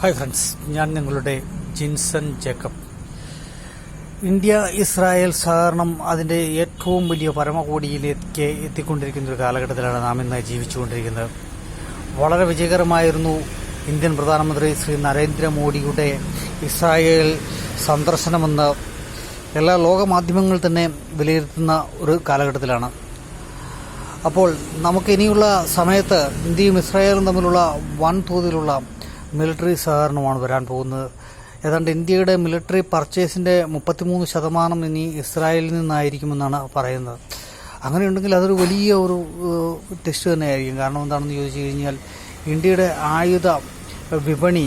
Hi friends, ഞാൻ നിങ്ങളുടെ Jinson Jacob. India Israel സഹകരണം അതിൻ്റെ ഏറ്റവും വലിയ പരമകോടിയിലേക്ക് എത്തിക്കൊണ്ടിരിക്കുന്ന ഒരു കാലഘട്ടത്തിലാണ് നാം ഇന്ന് ജീവിച്ചുകൊണ്ടിരിക്കുന്നത്. വളരെ വിജയകരമായിരുന്നു ഇന്ത്യൻ പ്രധാനമന്ത്രി ശ്രീ നരേന്ദ്രമോദിയുടെ ഇസ്രായേൽ സന്ദർശനമെന്ന് എല്ലാ ലോകമാധ്യമങ്ങൾ തന്നെ വിലയിരുത്തുന്ന ഒരു കാലഘട്ടത്തിലാണ്. അപ്പോൾ നമുക്ക് ഇനിയുള്ള സമയത്ത് ഇന്ത്യയും ഇസ്രായേലും തമ്മിലുള്ള വൻതോതിലുള്ള മിലിറ്ററി സഹകരണമാണ് വരാൻ പോകുന്നത്. ഏതാണ്ട് ഇന്ത്യയുടെ മിലിറ്ററി പർച്ചേസിൻ്റെ 33% ഇനി ഇസ്രായേലിൽ നിന്നായിരിക്കുമെന്നാണ് പറയുന്നത്. അങ്ങനെയുണ്ടെങ്കിൽ അതൊരു വലിയ ഒരു ടെസ്റ്റ് തന്നെയായിരിക്കും. കാരണം എന്താണെന്ന് ചോദിച്ചു കഴിഞ്ഞാൽ, ഇന്ത്യയുടെ ആയുധ വിപണി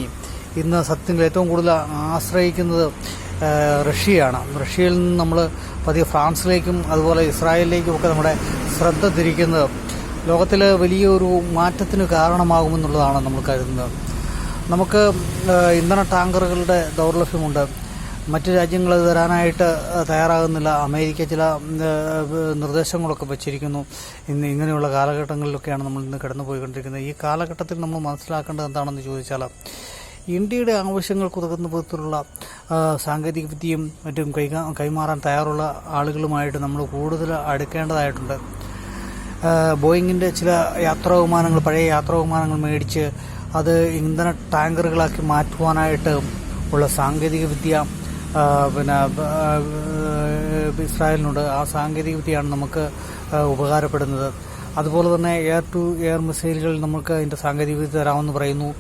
ഇന്ന് സത്യത്തിൽ ഏറ്റവും കൂടുതൽ ആശ്രയിക്കുന്നത് റഷ്യയാണ്. റഷ്യയിൽ നിന്ന് നമ്മൾ പതിയെ ഫ്രാൻസിലേക്കും അതുപോലെ ഇസ്രായേലിലേക്കും ഒക്കെ നമ്മുടെ ശ്രദ്ധ തിരിക്കുന്നത് ലോകത്തിലെ വലിയൊരു മാറ്റത്തിന് കാരണമാകുമെന്നുള്ളതാണ് നമ്മൾ കരുതുന്നത്. നമുക്ക് ഇന്ധന ടാങ്കറുകളുടെ ദൗർലഭ്യമുണ്ട്. മറ്റ് രാജ്യങ്ങൾ തരാനായിട്ട് തയ്യാറാകുന്നില്ല. അമേരിക്ക ചില നിർദ്ദേശങ്ങളൊക്കെ വച്ചിരിക്കുന്നു. ഇങ്ങനെയുള്ള കാലഘട്ടങ്ങളിലൊക്കെയാണ് നമ്മൾ ഇന്ന് കടന്നുപോയിക്കൊണ്ടിരിക്കുന്നത്. ഈ കാലഘട്ടത്തിൽ നമ്മൾ മനസ്സിലാക്കേണ്ടത് എന്താണെന്ന് ചോദിച്ചാൽ, ഇന്ത്യയുടെ ആവശ്യങ്ങൾക്ക് ഉതകുന്ന വിധത്തിലുള്ള സാങ്കേതിക വിദ്യയും മറ്റും കൈമാറാൻ തയ്യാറുള്ള ആളുകളുമായിട്ട് നമ്മൾ കൂടുതൽ അടുക്കേണ്ടതായിട്ടുണ്ട്. ബോയിങ്ങിൻ്റെ ചില പഴയ യാത്രാവിമാനങ്ങൾ മേടിച്ച് അത് ഇന്ധന ടാങ്കറുകളാക്കി മാറ്റുവാനായിട്ട് ഉള്ള സാങ്കേതിക വിദ്യ ഇസ്രായേലിനുണ്ട്. ആ സാങ്കേതിക വിദ്യയാണ് നമുക്ക് ഉപകാരപ്പെടുന്നത്. അതുപോലെ തന്നെ എയർ ടു എയർ മിസൈലുകൾ നമുക്ക് അതിൻ്റെ സാങ്കേതിക വിദ്യ തരാമെന്ന് പറയുന്നു.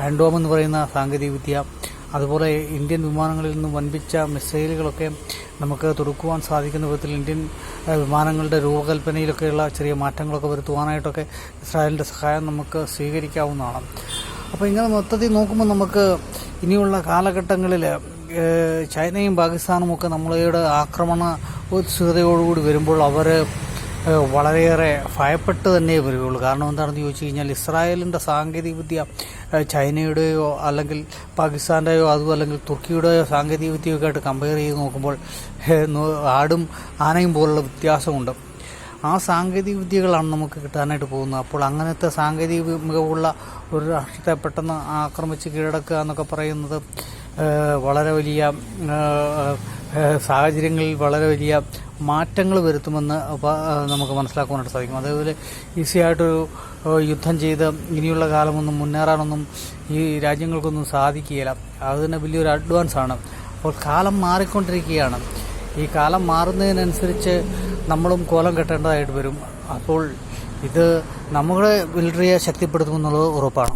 ആൻഡോം എന്ന് പറയുന്ന സാങ്കേതിക വിദ്യ, അതുപോലെ ഇന്ത്യൻ വിമാനങ്ങളിൽ നിന്ന് വൻപിച്ച മിസൈലുകളൊക്കെ നമുക്ക് തൊടുക്കുവാൻ സാധിക്കുന്ന വിധത്തിൽ ഇന്ത്യൻ വിമാനങ്ങളുടെ രൂപകൽപ്പനയിലൊക്കെയുള്ള ചെറിയ മാറ്റങ്ങളൊക്കെ വരുത്തുവാനായിട്ടൊക്കെ ഇസ്രായേലിൻ്റെ സഹായം നമുക്ക് സ്വീകരിക്കാവുന്നതാണ്. അപ്പോൾ ഇങ്ങനെ മൊത്തത്തിൽ നോക്കുമ്പോൾ നമുക്ക് ഇനിയുള്ള കാലഘട്ടങ്ങളിൽ ചൈനയും പാകിസ്ഥാനും ഒക്കെ നമ്മളുടെ ആക്രമണ ഉത്സുകതയോടുകൂടി വരുമ്പോൾ അവർ വളരെയേറെ ഭയപ്പെട്ട് തന്നെ വരികയുള്ളൂ. കാരണം എന്താണെന്ന് ചോദിച്ചു കഴിഞ്ഞാൽ, ഇസ്രായേലിൻ്റെ സാങ്കേതിക വിദ്യ ചൈനയുടെയോ അല്ലെങ്കിൽ പാകിസ്ഥാൻ്റെയോ അതും അല്ലെങ്കിൽ തുർക്കിയുടെയോ സാങ്കേതിക വിദ്യയൊക്കെ ആയിട്ട് കമ്പയർ ചെയ്ത് നോക്കുമ്പോൾ ആടും ആനയും പോലുള്ള വ്യത്യാസമുണ്ട്. ആ സാങ്കേതിക വിദ്യകളാണ് നമുക്ക് കിട്ടാനായിട്ട് പോകുന്നത്. അപ്പോൾ അങ്ങനത്തെ സാങ്കേതിക മികവുള്ള ഒരു രാഷ്ട്രത്തെ പെട്ടെന്ന് ആക്രമിച്ച് കീഴടക്കുക എന്നൊക്കെ പറയുന്നത് വളരെ വലിയ സാഹചര്യങ്ങളിൽ വളരെ വലിയ മാറ്റങ്ങൾ വരുത്തുമെന്ന് നമുക്ക് മനസ്സിലാക്കുവാനായിട്ട് സാധിക്കും. അതേപോലെ ഈസിയായിട്ടൊരു യുദ്ധം ചെയ്ത് ഇനിയുള്ള കാലമൊന്നും മുന്നേറാനൊന്നും ഈ രാജ്യങ്ങൾക്കൊന്നും സാധിക്കുകയില്ല. അത് തന്നെ വലിയൊരു അഡ്വാൻസാണ്. അപ്പോൾ കാലം മാറിക്കൊണ്ടിരിക്കുകയാണ്. ഈ കാലം മാറുന്നതിനനുസരിച്ച് നമ്മളും കോലം കെട്ടേണ്ടതായിട്ട് വരും. അപ്പോൾ ഇത് നമ്മുടെ മിലിറ്ററിയെ ശക്തിപ്പെടുത്തുമെന്നുള്ളത് ഉറപ്പാണ്.